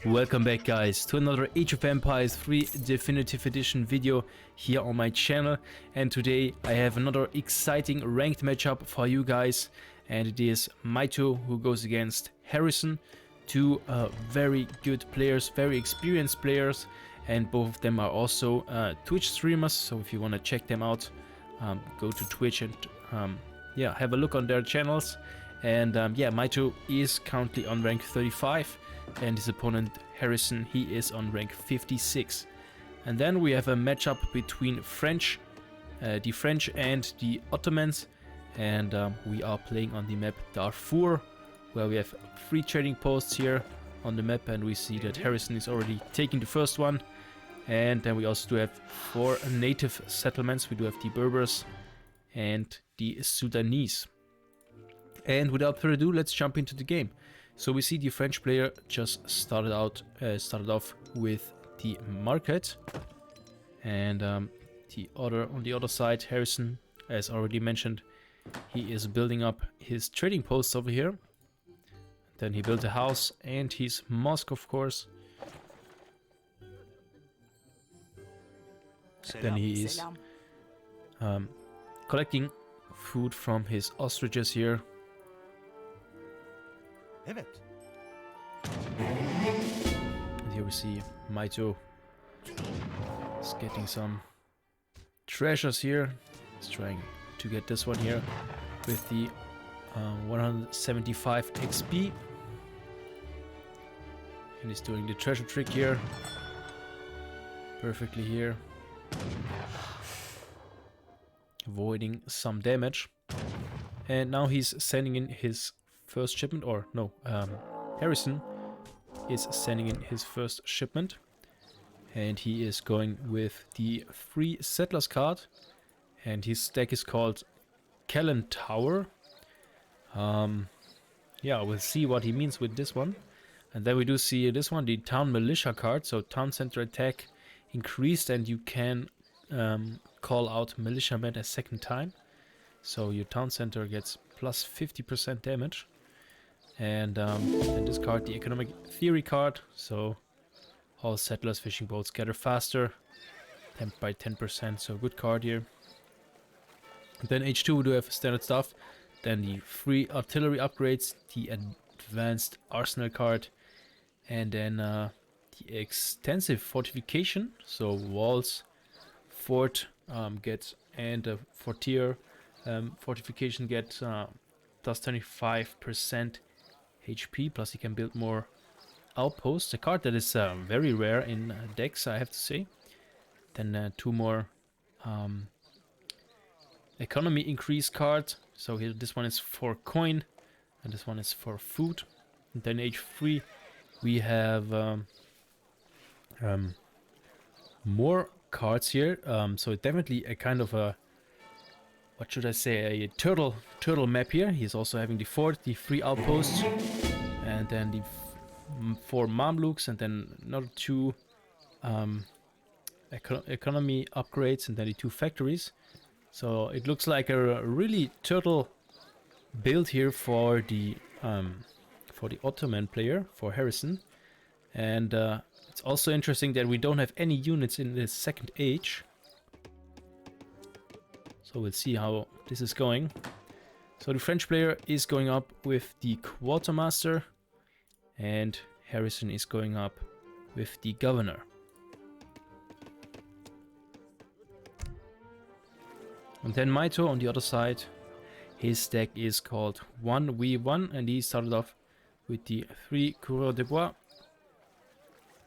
Welcome back guys to another Age of Empires 3 Definitive Edition video here on my channel, and today I have another exciting ranked matchup for you guys, and it is Mitoe who goes against HaRRiiSoN, two very good players, very experienced players, and both of them are also Twitch streamers, so if you want to check them out, go to Twitch and yeah, have a look on their channels. And yeah, Mitoe is currently on rank 35 and his opponent HaRRiiSoN, he is on rank 56. And then we have a matchup between the French and the Ottomans, and we are playing on the map Darfur, where we have 3 trading posts here on the map, and we see that HaRRiiSoN is already taking the first one. And then we also do have 4 native settlements. We do have the Berbers and the Sudanese. And without further ado, let's jump into the game. So we see the French player just started off with the market, and on the other side, HaRRiiSoN, as already mentioned, he is building up his trading posts over here. Then he built a house and his mosque, of course. Then he is collecting food from his ostriches here. And here we see Mitoe is getting some treasures here. He's trying to get this one here with the 175 XP. And he's doing the treasure trick here. Perfectly here. Avoiding some damage. And now he's sending in his first shipment, or no, HaRRiiSoN is sending in his first shipment, and he is going with the free settlers card, and his deck is called Callan Tower. Yeah, we'll see what he means with this one. And then we do see this one, the Town Militia card. So town center attack increased, and you can call out militiamen a second time, so your town center gets plus 50% damage. And this card, the Economic Theory card, so all settlers, fishing boats gather faster, 10 by 10%, so good card here. And then H2 we do have standard stuff, then the free artillery upgrades, the advanced arsenal card, and then the extensive fortification, so walls, fort gets, and a fortier fortification gets plus 25% HP, plus he can build more outposts. A card that is very rare in decks, I have to say. Then 2 more economy increase cards. So here, this one is for coin, and this one is for food. And then H3 we have more cards here. So definitely a kind of a, what should I say, a turtle map here. He's also having the fort, the 3 outposts, and then the 4 Mamluks, and then another 2 economy upgrades, and then the 2 factories. So it looks like a really turtle build here for the Ottoman player, for HaRRiiSoN. And it's also interesting that we don't have any units in the second age. So we'll see how this is going. So the French player is going up with the quartermaster, and HaRRiiSoN is going up with the governor. And then Mitoe on the other side, his deck is called 1v1, and he started off with the 3 Coureurs de Bois.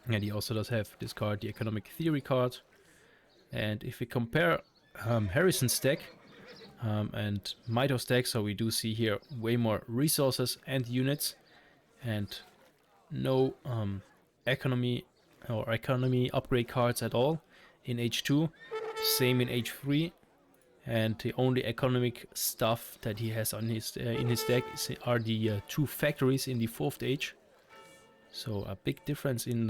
And he also does have this card, the Economic Theory card. And if we compare HaRRiiSon's deck and Mitoe's deck, so we do see here way more resources and units, and no economy upgrade cards at all in H2. Same in H3, and the only economic stuff that he has on his in his deck are the 2 factories in the 4th age. So a big difference in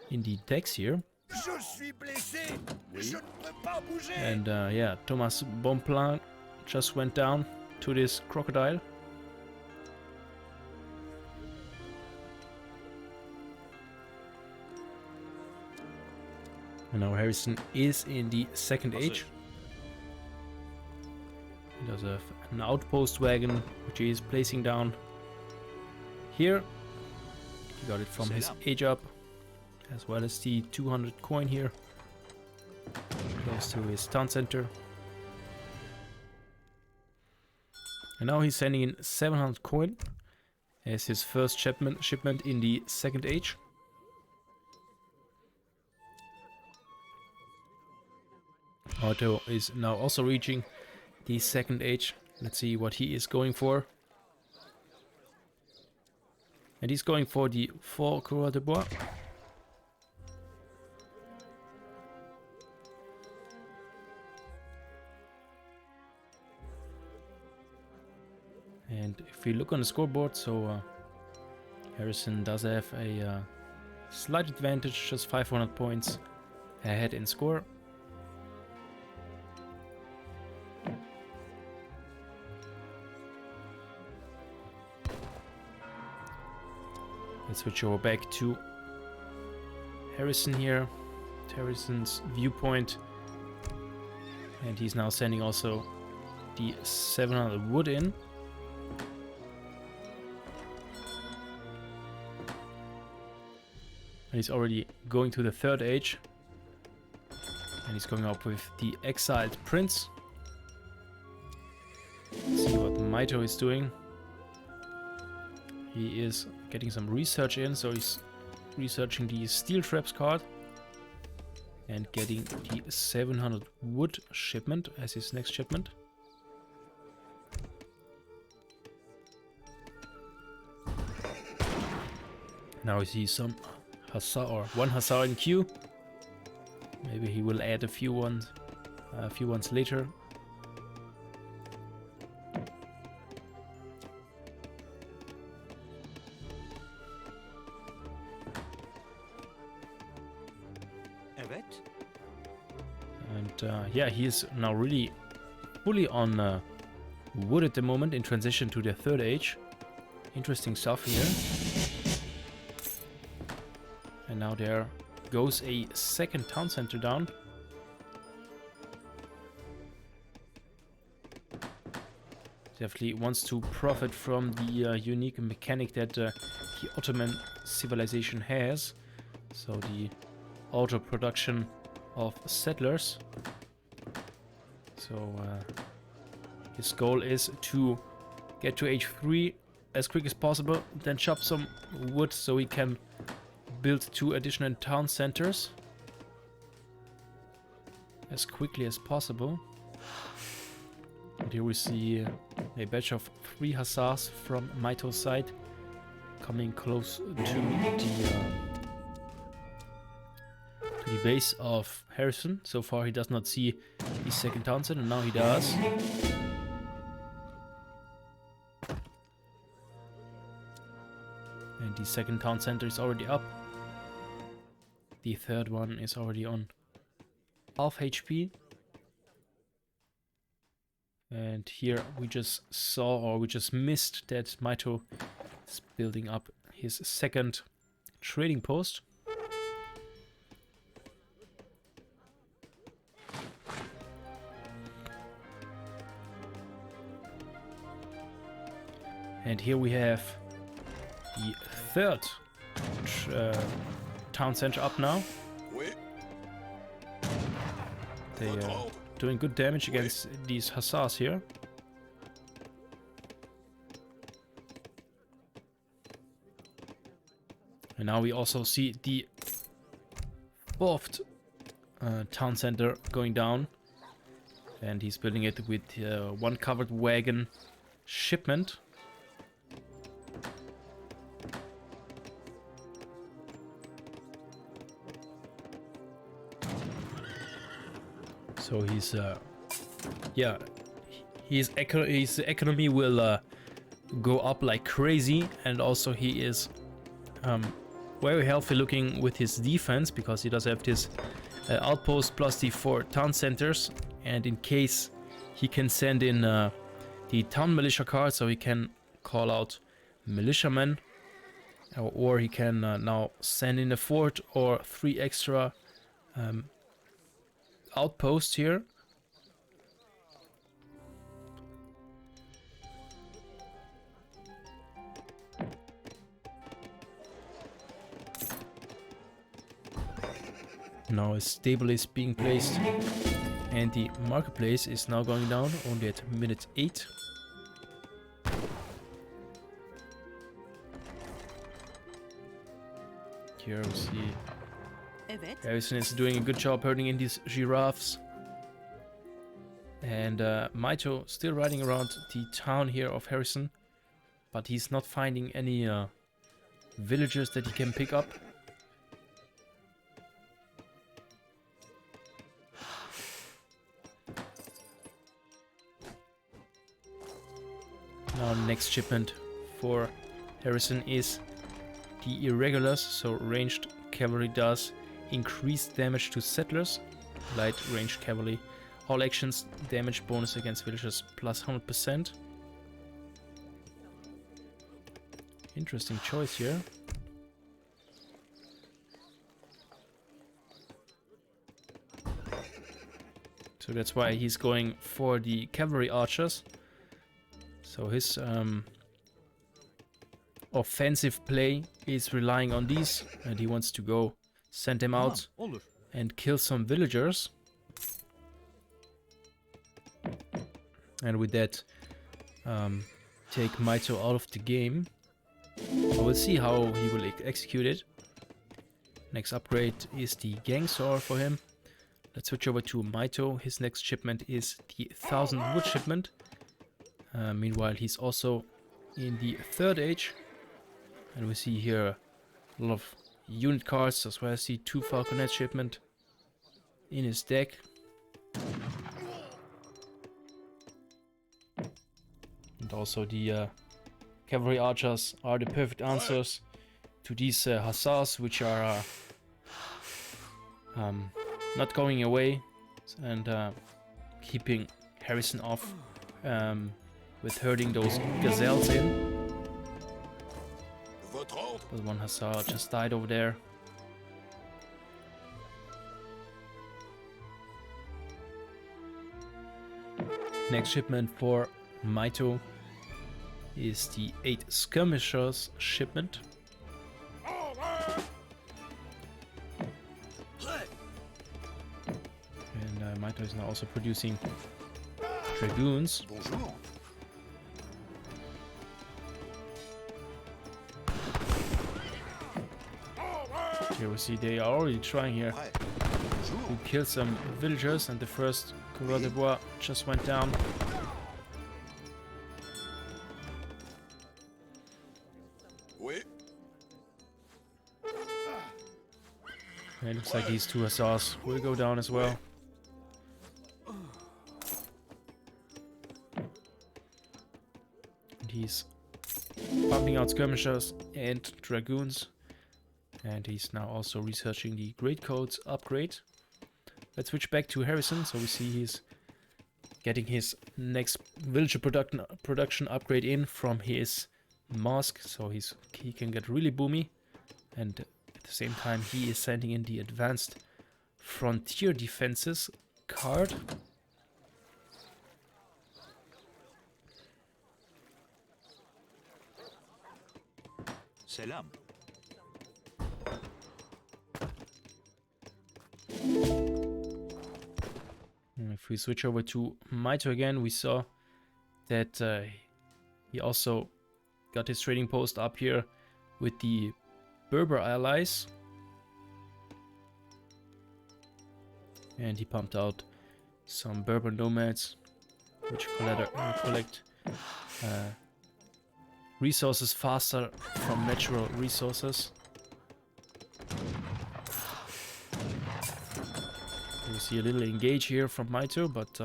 the decks here. And yeah, Thomas Bonpland just went down to this crocodile. And now HaRRiiSoN is in the second age. He does have an outpost wagon, which he is placing down here. He got it from his age up, as well as the 200 coin here, close to his town center. And now he's sending in 700 coin as his first shipment in the second age. Otto is now also reaching the second age. Let's see what he is going for. And he's going for the 4 Coureur de Bois. And if we look on the scoreboard, so HaRRiiSoN does have a slight advantage, just 500 points ahead in score. Let's switch over back to HaRRiiSoN here, HaRRiiSoN's viewpoint, and he's now sending also the 700 wood in. And he's already going to the third age, and he's going up with the exiled prince. Let's see what Mitoe is doing. He is getting some research in, so he's researching the steel traps card and getting the 700 wood shipment as his next shipment. Now we see some hussar, or one hussar in queue. Maybe he will add a few ones later. And yeah, he is now really fully on wood at the moment in transition to the third age. Interesting stuff here. And now there goes a second town center down. Definitely wants to profit from the unique mechanic that the Ottoman civilization has. So the auto production of settlers. So his goal is to get to age 3 as quick as possible, then chop some wood so he can build 2 additional town centers as quickly as possible. And here we see a batch of 3 hussars from Mitoe's side coming close to the base of HaRRiiSoN. So far he does not see the second town center, and now he does. And the second town center is already up. The third one is already on half HP. And here we just saw, or we just missed, that Mitoe is building up his second trading post. And here we have the third town center up now. They are doing good damage against these hussars here. And now we also see the fourth town center going down. And he's building it with one covered wagon shipment. So he's yeah, his economy will go up like crazy, and also he is very healthy looking with his defense, because he does have this outpost plus the 4 town centers, and in case he can send in the town militia card, so he can call out militiamen, or he can now send in a fort or 3 extra outpost here. Now a stable is being placed and the marketplace is now going down, only at minute 8. Here we see HaRRiiSoN is doing a good job herding in these giraffes. And Mitoe still riding around the town here of HaRRiiSoN, but he's not finding any villagers that he can pick up. Now next shipment for HaRRiiSoN is the irregulars, so ranged cavalry does increased damage to settlers, light ranged cavalry, all actions damage bonus against villagers plus 100%. Interesting choice here. So that's why he's going for the cavalry archers. So his offensive play is relying on these, and he wants to go send them out and kill some villagers. And with that, take Mitoe out of the game. So we'll see how he will execute it. Next upgrade is the gang sword for him. Let's switch over to Mitoe. His next shipment is the 1000 wood shipment. Meanwhile, he's also in the 3rd age. And we see here a lot of unit cards, as well as the 2 falconet shipment in his deck. And also the cavalry archers are the perfect answers to these hussars, which are not going away and keeping HaRRiiSoN off with herding those gazelles in. But one hussar just died over there. Next shipment for Mitoe is the 8 skirmishers shipment. And Mitoe is now also producing dragoons. Here we see they are already trying here to kill some villagers, and the first coureur de bois just went down. And it looks like these 2 hussars will go down as well. And he's pumping out skirmishers and dragoons. And he's now also researching the greatcoats upgrade. Let's switch back to HaRRiiSoN. So we see he's getting his next villager production upgrade in from his mask. So he can get really boomy. And at the same time, he is sending in the advanced frontier defenses card. Selam. If we switch over to Mitoe again, we saw that he also got his trading post up here with the Berber allies. And he pumped out some Berber nomads, which collect resources faster from natural resources. We see a little engage here from Mitoe, but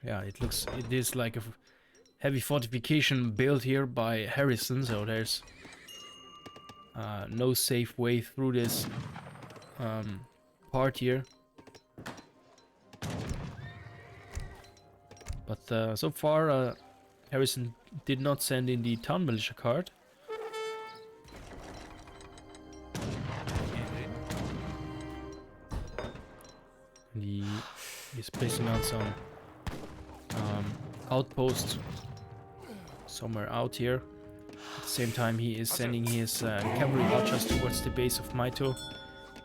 yeah, it is like a heavy fortification built here by HaRRiiSoN, so there's no safe way through this part here. But so far HaRRiiSoN did not send in the town militia card, placing out some outposts somewhere out here. At the same time, he is sending his cavalry archers towards the base of Mitoe,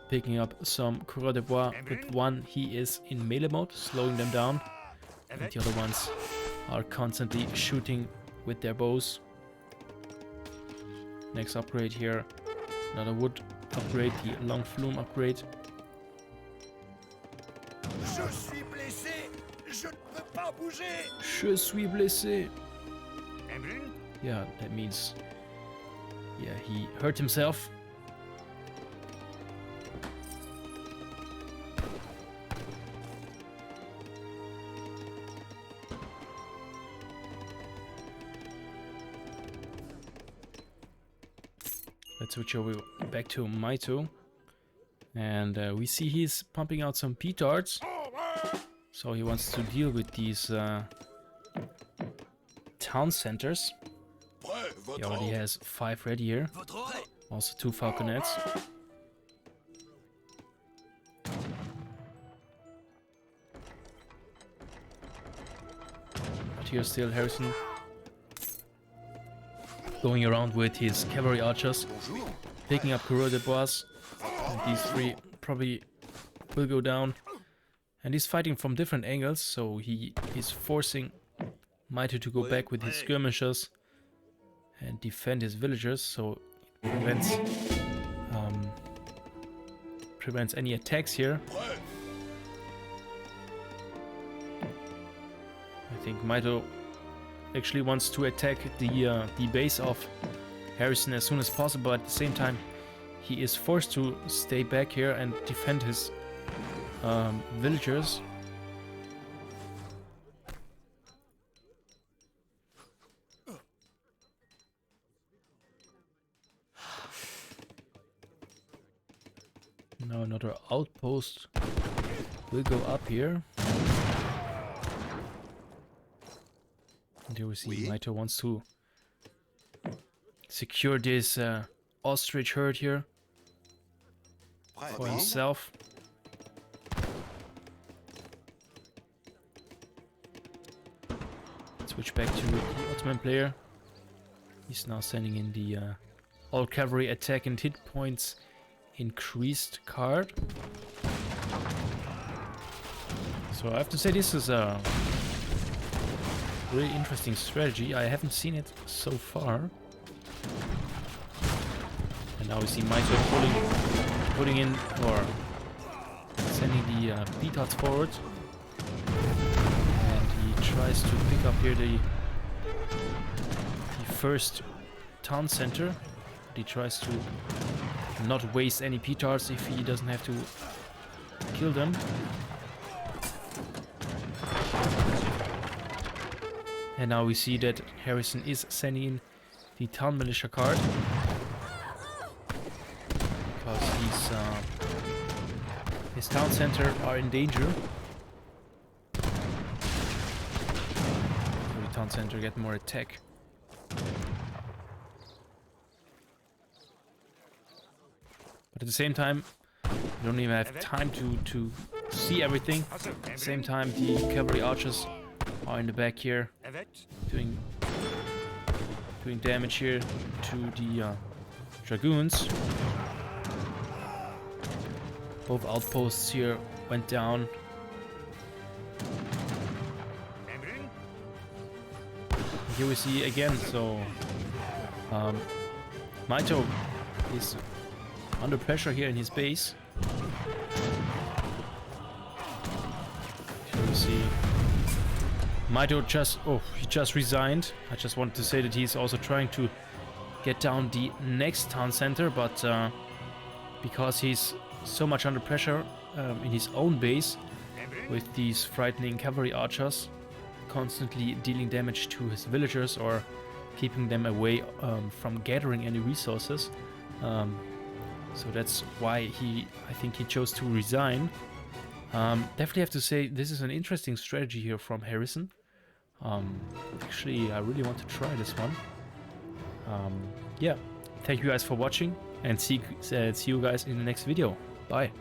picking up some coureurs de bois. With one, he is in melee mode, slowing them down, and the other ones are constantly shooting with their bows. Next upgrade here, another wood upgrade, the long flume upgrade. Je suis blessé. Yeah, that means, yeah, he hurt himself. Let's switch over back to Mitoe. And we see he's pumping out some petards. So he wants to deal with these town centers. He already has 5 ready here. Also 2 falconets. But here's still HaRRiiSoN going around with his cavalry archers, picking up coureurs de bois. And these 3 probably will go down. And he's fighting from different angles, so he is forcing Mitoe to go back with his skirmishers and defend his villagers, so it prevents any attacks here. I think Mitoe actually wants to attack the base of HaRRiiSoN as soon as possible. At the same time, he is forced to stay back here and defend his villagers. Now another outpost will go up here. And here we see Mitoe wants to secure this ostrich herd here for himself. Switch back to the Ottoman player. He's now sending in the all cavalry attack and hit points increased card. So I have to say this is a really interesting strategy. I haven't seen it so far. And now we see Mitoe putting in or sending the petards forward. And he tries to pick up here the first town center. He tries to not waste any petards if he doesn't have to kill them. And now we see that HaRRiiSoN is sending in the town militia card because his town center are in danger. So the town center get more attack. But at the same time, you don't even have time to see everything. At the same time, the cavalry archers are in the back here, doing damage here to the dragoons. Both outposts here went down. Here we see again, so Mitoe is under pressure here in his base. Here we see Mitoe he just resigned. I just wanted to say that he's also trying to get down the next town center, but because he's so much under pressure in his own base with these frightening cavalry archers constantly dealing damage to his villagers or keeping them away from gathering any resources. So that's why I think he chose to resign. Definitely have to say this is an interesting strategy here from HaRRiiSoN. Actually, I really want to try this one. Yeah, thank you guys for watching and see you guys in the next video. Bye.